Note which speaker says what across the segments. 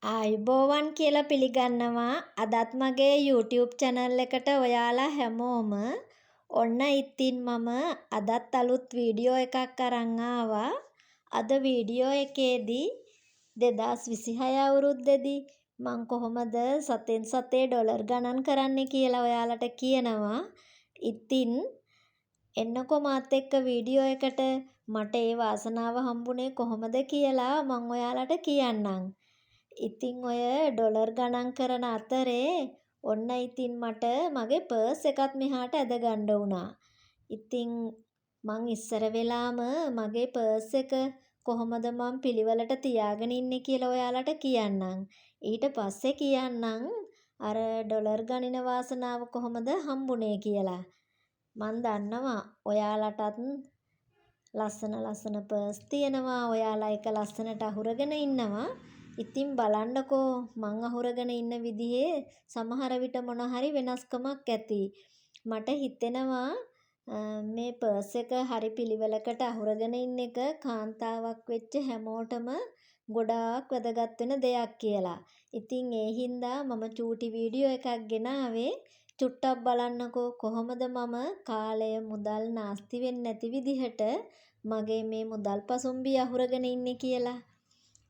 Speaker 1: ආයුබෝවන් කියලා පිළිගන්නවා. අදත් මගේ YouTube channel එකට ඔයාලා හැමෝම ඔන්න ඉතින් මම අදත් අලුත් වීඩියෝ එකක් අරන් ආවා. අද වීඩියෝ එකේදී 2026 අවුරුද්දේදී මං කොහොමද සතෙන් සතේ ඩොලර් ගණන් කරන්නේ කියලා ඔයාලට කියනවා. ඉතින් එන්නකෝ මාත් එක්ක වීඩියෝ එකට. මට ඒ වාසනාව හම්බුනේ කොහොමද කියලා මං ඔයාලට කියන්නම්. ඉතින් ඔය ඩොලර් ගණන් කරන අතරේ ඔන්න ඉතින් මට මගේ පර්ස් එකත් මෙහාට ඇද ගන්න වුණා. ඉතින් මං ඉස්සර වෙලාම මගේ පර්ස් එක කොහොමද මං පිළිවෙලට තියාගෙන ඉන්නේ කියලා ඔයාලට කියන්නම්. ඊට පස්සේ කියන්නම් අර ඩොලර් ගණන වාසනාව කොහොමද හම්බුනේ කියලා. මං දන්නවා ඔයාලටත් ලස්සන පර්ස් තියෙනවා. ඔයාලා එක ලස්සනට අහුරගෙන ඉන්නවා. ඉතින් බලන්නකෝ මං අහුරගෙන ඉන්න විදිහේ සමහර විට මොන හරි වෙනස්කමක් ඇති. මට හිතෙනවා මේ පර්ස් එක හරි පිළිවෙලකට අහුරගෙන ඉන්න එක කාන්තාවක් වෙච්ච හැමෝටම ගොඩාක් වැදගත් වෙන දෙයක් කියලා. ඉතින් ඒ හින්දා මම චූටි වීඩියෝ එකක් ගෙනාවේ. චුට්ටක් බලන්නකෝ කොහොමද මම කාලය මුදල් නාස්ති වෙන්නේ නැති විදිහට මගේ මේ මුදල් පසුම්බිය අහුරගෙන ඉන්නේ කියලා.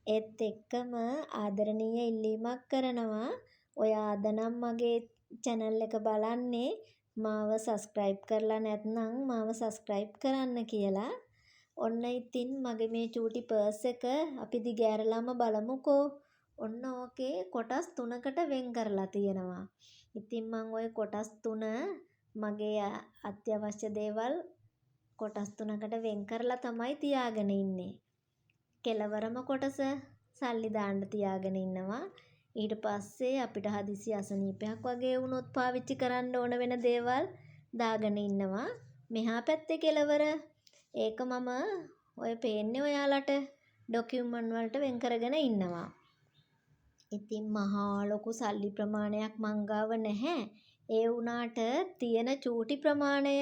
Speaker 1: ඒත් එක්කම ආදරණීය ඉල්ලීමක් කරනවා. ඔයා අද නම් මගේ channel එක බලන්නේ මාව subscribe කරලා නැත්නම් මාව subscribe කරන්න කියලා. ඔන්න ඉතින් මගේ මේ චූටි පර්ස් එක අපි දිගෑරලාම බලමුකෝ. ඔන්න ඕකේ කොටස් 3කට වෙන් කරලා තියෙනවා. ඉතින් මම ওই කොටස් 3 මගේ අත්‍යවශ්‍ය දේවල් කොටස් 3කට වෙන් කරලා තමයි තියාගෙන ඉන්නේ. කෙලවරම කොටස සල්ලි දාන්න තියාගෙන ඉන්නවා. ඊට පස්සේ අපිට හදිසි අසනීපයක් වගේ වුණොත් පාවිච්චි කරන්න ඕන වෙන දේවල් දාගෙන ඉන්නවා. මෙහා පැත්තේ කෙලවර ඒක මම ඔය පේන්නේ ඔයාලට ඩොකියුමන්ට් වලට වෙන් කරගෙන ඉන්නවා. ඉතින් මහා ලොකු සල්ලි ප්‍රමාණයක් මං ගාව නැහැ. ඒ වුණාට තියෙන චූටි ප්‍රමාණය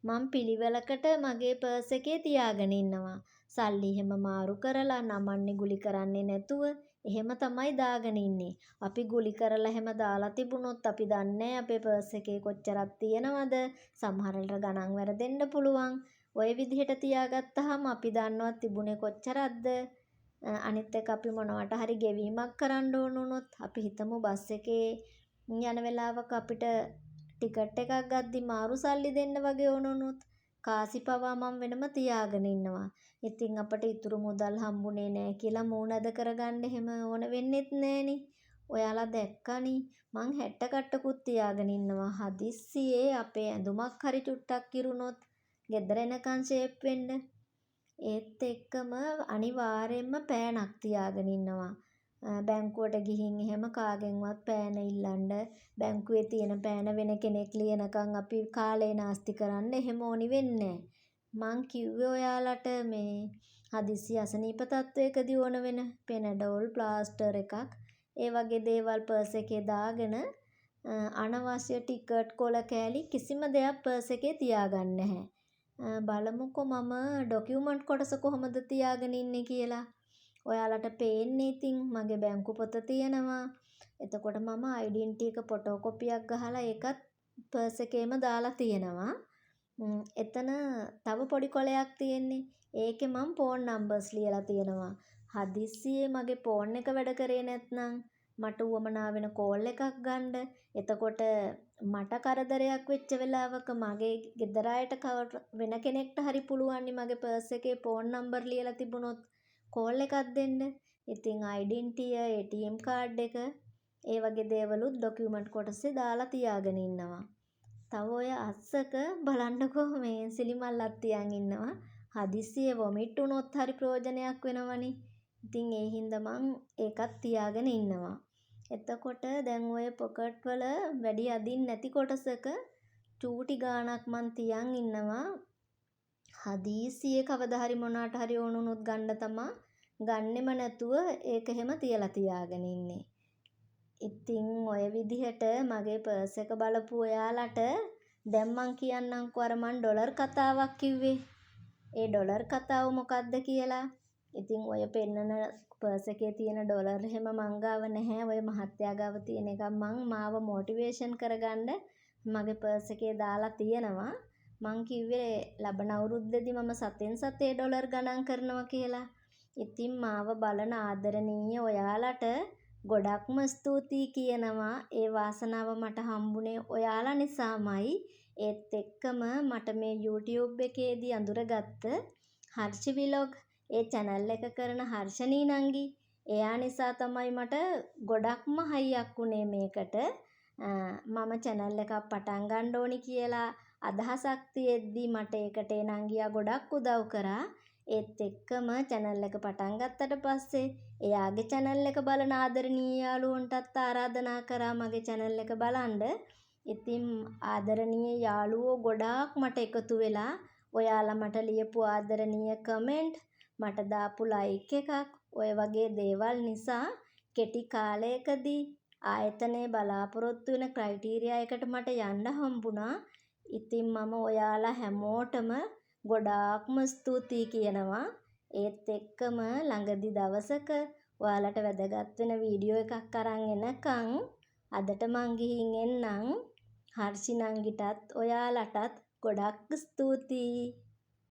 Speaker 1: මං පිළිවෙලකට මගේ පර්ස් එකේ තියාගෙන ඉන්නවා. සල්ලි එහෙම මාරු කරලා නමන්නේ ගුලි කරන්නේ නැතුව එහෙම තමයි දාගෙන ඉන්නේ. අපි ගුලි කරලා එහෙම දාලා තිබුණොත් අපි දන්නේ අපේ පර්ස් එකේ කොච්චරක් තියෙනවද? සමහරවිට ගණන් වැරදෙන්න පුළුවන්. ওই විදිහට තියාගත්තාම අපි දන්නවත් තිබුණේ කොච්චරක්ද? අනිත් එක අපි මොනවට හරි ගෙවීමක් කරන්න ඕන වුණොත් අපි හිතමු බස් එකේ යන වෙලාවක අපිට ටිකට් එකක් ගද්දි මාරු සල්ලි දෙන්න වගේ ඕන වුණොත් කාසි පවා මම වෙනම තියාගෙන ඉන්නවා. ඉතින් අපට ඉතුරු මුදල් හම්බුනේ නැහැ කියලා මූණද කරගන්න එහෙම ඕන වෙන්නෙත් නෑනේ. ඔයාලා දැක්කනේ මං 60 කට්ටකුත් තියාගෙන ඉන්නවා. හදිස්සියේ අපේ ඇඳුමක් හරි චුට්ටක් කිරුණොත් ගෙදර එනකන් ෂේප් වෙන්න. ඒත් එක්කම අනිවාර්යයෙන්ම පෑනක් තියාගෙන ඉන්නවා. බැංකුවට ගිහින් එහෙම කාගෙන්වත් පෑන ඉල්ලන්න බැංකුවේ තියෙන පෑන වෙන කෙනෙක් ලියනකම් අපි කාලේ නාස්ති කරන්න එහෙම ඕනි වෙන්නේ මං කිව්වේ ඔයාලට මේ හදිසි අසනීප තත්වයකදී ඕන වෙන පෙනඩෝල් ප්ලාස්ටර් එකක් ඒ වගේ දේවල් පර්ස් එකේ දාගෙන අනවශ්‍ය ටිකට් කොල කෑලි කිසිම දෙයක් පර්ස් එකේ තියාගන්න නැහැ. බලමුකෝ මම ඩොකියුමන්ට් කොටස කොහොමද තියාගෙන ඉන්නේ කියලා. ඔයාලට පේන්නේ ඉතින් මගේ බැංකු පොත තියෙනවා. එතකොට මම ඩෙන්ටිටි එක ෆොටෝකොපියක් ගහලා ඒකත් පර්ස් එකේම දාලා තියෙනවා. එතන තව පොඩි කොලයක් තියෙන්නේ. ඒකේ මම ෆෝන් නම්බර්ස් ලියලා තියෙනවා. හදිස්සියේ මගේ ෆෝන් එක වැඩ කරේ නැත්නම් මට උවමනා වෙන කෝල් එකක් ගන්න. එතකොට මට කරදරයක් වෙච්ච වෙලාවක මගේ ගෙදර අයට වෙන කෙනෙක්ට හරි පුළුවන් මගේ පර්ස් එකේ ෆෝන් නම්බර් ලියලා තිබුණොත් කෝල් එකක් දෙන්න. ඉතින් ඩෙන්ටිටි ATM කාඩ් එක ඒ වගේ දේවලුත් ඩොකියුමන්ට් කොටසේ දාලා තියාගෙන ඉන්නවා. තව ඔය අස්සක බලන්නකෝ මේ සිලිමල්ලක් තියන් ඉන්නවා. හදිස්සියේ වොමිට් වුණොත් හරි ප්‍රයෝජනයක් වෙනවනේ. ඉතින් ඒ හින්දා මං ඒකත් තියාගෙන ඉන්නවා. එතකොට දැන් ඔය පොකට් වල වැඩි අදින් නැති කොටසක චූටි ගාණක් මං තියන් ඉන්නවා. හදිස්සියේ කවදා හරි මොනාට හරි ඕනුනොත් ගන්න තමා ගන්නෙම නැතුව ඒක එහෙම තියලා තියාගෙන ඉන්නේ. ඉතින් ඔය විදිහට මගේ පර්ස් එක බලපු ඔයාලට දැන් මං කියන්නම්කෝ අර මං ඩොලර් කතාවක් කිව්වේ. ඒ ඩොලර් කතාව මොකක්ද කියලා. ඉතින් ඔය පෙන්නන පර්ස් එකේ තියෙන ඩොලර් එහෙම මං ගාව නැහැ. ඔය මහත්තයා ගාව තියෙන එකක් මං මාව මොටිවේෂන් කරගන්න මගේ පර්ස් එකේ දාලා තියෙනවා. මං කිව්වේ ලබන අවුරුද්දේදී මම සතෙන් සතේ ඩොලර් ගණන් කරනවා කියලා. ඉතින් මාව බලන ආදරණීය ඔයාලට ගොඩක්ම ස්තුතියි කියනවා. ඒ වාසනාව මට හම්බුනේ ඔයාලා නිසාමයි. ඒත් එක්කම මට මේ YouTube එකේදී අඳුරගත්ත හර්ෂ විලොග් ඒ channel එක කරන හර්ෂණී නංගි එයා නිසා තමයි මට ගොඩක්ම හයියක් උනේ මේකට. මම channel එකක් පටන් ගන්න ඕනි කියලා අදහසක් තියෙද්දි මට ඒකට ඒ නංගියා ගොඩක් උදව් කරා. ඒත් එක්කම channel එක පටන් ගත්තට පස්සේ එයාගේ channel එක බලන ආදරණීය යාළුවන්ටත් ආරාධනා කරා මගේ channel එක බලන්න. ඉතින් ආදරණීය යාළුවෝ ගොඩාක් මට එකතු වෙලා ඔයාලා මට ලියපු ආදරණීය කමෙන්ට් මට දාපු ලයික් එකක් ඔය වගේ දේවල් නිසා කෙටි කාලයකදී ආයතනයේ බලාපොරොත්තු වෙන ක්‍රයිටීරියා එකට මට යන්න හම්බුණා. ඉතින් මම ඔයාලා හැමෝටම ගොඩාක්ම ස්තුතියි කියනවා. ඒත් එක්කම ළඟදි දවසක ඔයාලට වැදගත් වෙන වීඩියෝ එකක් අරන් එනකන් අදට මං ගිහින් එන්නම්. හර්ෂි නංගිටත් ඔයාලටත් ගොඩක් ස්තුතියි.